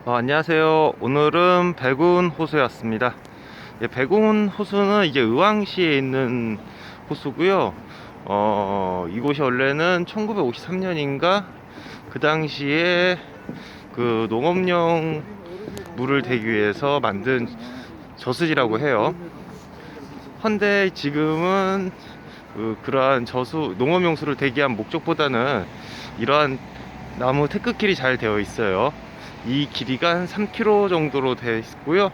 안녕하세요. 오늘은 백운 호수에 왔습니다. 예, 백운 호수는 이제 의왕시에 있는 호수고요. 이곳이 원래는 1953년인가 그 당시에 그 농업용 물을 대기 위해서 만든 저수지라고 해요. 헌데 지금은 그러한 농업용 수를 대기한 목적보다는 이러한 나무 태극길이 잘 되어 있어요. 이 길이가 한 3km 정도로 되어 있고요.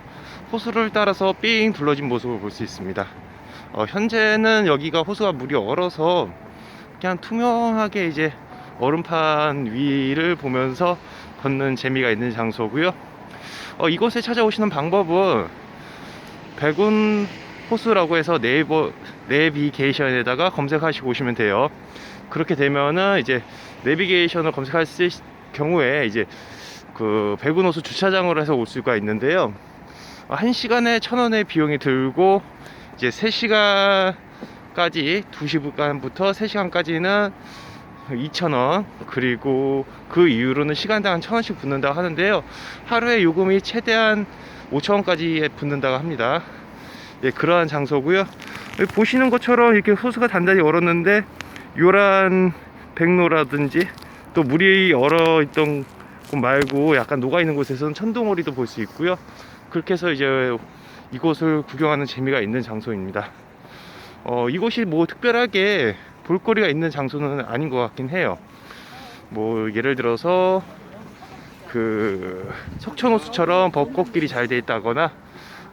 호수를 따라서 삥 둘러진 모습을 볼 수 있습니다. 현재는 여기가 호수가 물이 얼어서 그냥 투명하게 이제 얼음판 위를 보면서 걷는 재미가 있는 장소고요. 이곳에 찾아오시는 방법은 백운 호수라고 해서 네이버 내비게이션에다가 검색하시고 오시면 돼요. 그렇게 되면은 이제 내비게이션을 검색했을 경우에 이제 그 백운 호수 주차장으로 해서 올 수가 있는데요. 1시간에 1,000원의 비용이 들고 이제 3시간까지 2시간부터 3시간까지는 2,000원, 그리고 그 이후로는 시간당 1,000원씩 붙는다고 하는데요. 하루에 요금이 최대한 5,000원까지 붙는다고 합니다. 예, 그러한 장소고요. 보시는 것처럼 이렇게 호수가 단단히 얼었는데 요란 백로라든지 또 물이 얼어 있던 곳 말고 약간 녹아 있는 곳에서는 천둥오리도 볼 수 있고요. 그렇게 해서 이제 이곳을 구경하는 재미가 있는 장소입니다. 이곳이 뭐 특별하게 볼거리가 있는 장소는 아닌 것 같긴 해요. 뭐 예를 들어서 그 석촌호수처럼 벚꽃길이 잘 돼 있다거나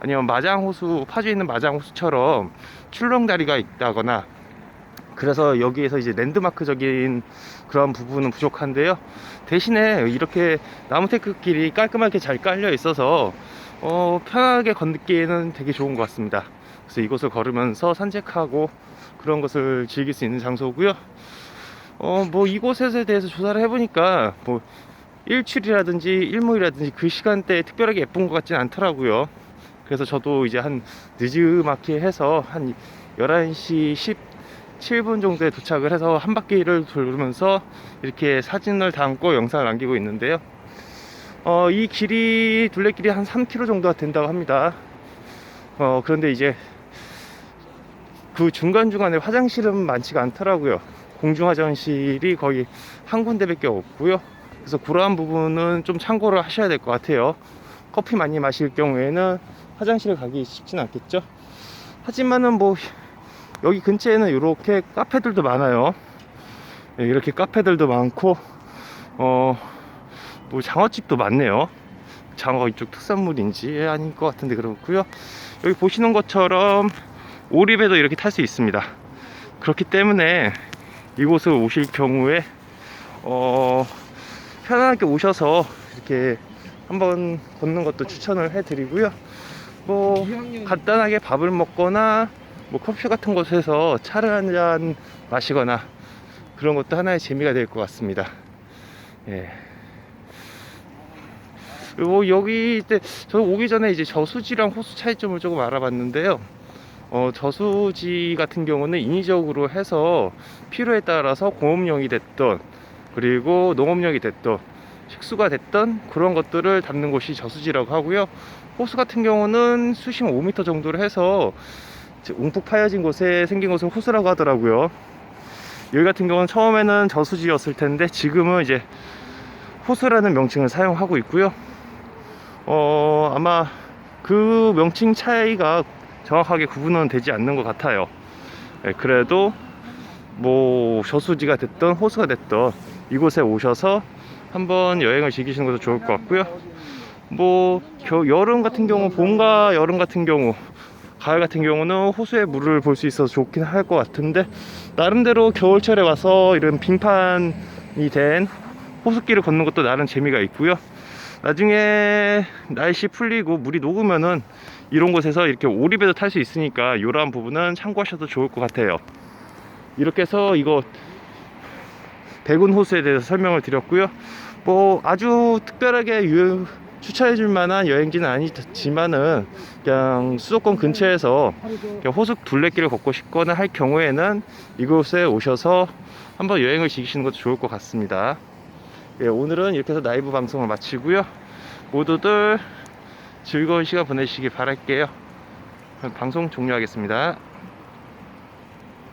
아니면 마장호수, 파주에 있는 마장호수처럼 출렁다리가 있다거나, 그래서 여기에서 이제 랜드마크적인 그런 부분은 부족한데요. 대신에 이렇게 나무 태극길이 깔끔하게 잘 깔려 있어서 편하게 걷기에는 되게 좋은 것 같습니다. 그래서 이곳을 걸으면서 산책하고 그런 것을 즐길 수 있는 장소고요. 뭐 이곳에 대해서 조사를 해보니까 뭐 일출이라든지 일몰이라든지 그 시간대에 특별하게 예쁜 것 같진 않더라고요. 그래서 저도 이제 한 늦지막히 해서 한 11시 17분 정도에 도착을 해서 한 바퀴를 돌면서 이렇게 사진을 담고 영상을 남기고 있는데요. 이 길이 둘레길이 한 3km 정도가 된다고 합니다. 그런데 이제 그 중간중간에 화장실은 많지가 않더라고요. 공중 화장실이 거의 한 군데밖에 없고요. 그래서 그러한 부분은 좀 참고를 하셔야 될 것 같아요. 커피 많이 마실 경우에는 화장실을 가기 쉽진 않겠죠. 하지만은 뭐 여기 근처에는 이렇게 카페들도 많아요. 이렇게 카페들도 많고 뭐 장어집도 많네요. 장어 이쪽 특산물인지 아닌 것 같은데 그렇고요. 여기 보시는 것처럼 오리배도 이렇게 탈 수 있습니다. 그렇기 때문에 이곳을 오실 경우에 편하게 오셔서 이렇게 한번 걷는 것도 추천을 해드리고요. 뭐 간단하게 밥을 먹거나 뭐 커피 같은 곳에서 차를 한잔 마시거나 그런 것도 하나의 재미가 될 것 같습니다. 예. 그리고 여기 저 오기 전에 이제 저수지랑 호수 차이점을 조금 알아봤는데요. 저수지 같은 경우는 인위적으로 해서 필요에 따라서 공업용이 됐던, 그리고 농업용이 됐던, 식수가 됐던 그런 것들을 담는 곳이 저수지라고 하고요. 호수 같은 경우는 수심 5m 정도를 해서 움푹 파여진 곳에 생긴 곳을 호수라고 하더라고요. 여기 같은 경우는 처음에는 저수지였을 텐데 지금은 이제 호수라는 명칭을 사용하고 있고요. 아마 그 명칭 차이가 정확하게 구분은 되지 않는 것 같아요. 그래도 뭐 저수지가 됐던 호수가 됐던 이곳에 오셔서 한번 여행을 즐기시는 것도 좋을 것 같고요. 뭐 여름 같은 경우, 봄과 여름 같은 경우, 가을 같은 경우는 호수의 물을 볼 수 있어서 좋긴 할 것 같은데, 나름대로 겨울철에 와서 이런 빙판이 된 호수길을 걷는 것도 나름 재미가 있고요. 나중에 날씨 풀리고 물이 녹으면은 이런 곳에서 이렇게 오리배도 탈 수 있으니까 이러한 부분은 참고하셔도 좋을 것 같아요. 이렇게 해서 이거 백운 호수에 대해서 설명을 드렸고요. 뭐 아주 특별하게 추천해줄 만한 여행지는 아니지만은 그냥 수도권 근처에서 그냥 호수 둘레길을 걷고 싶거나 할 경우에는 이곳에 오셔서 한번 여행을 즐기시는 것도 좋을 것 같습니다. 예, 오늘은 이렇게 해서 라이브 방송을 마치고요. 모두들 즐거운 시간 보내시기 바랄게요. 방송 종료하겠습니다.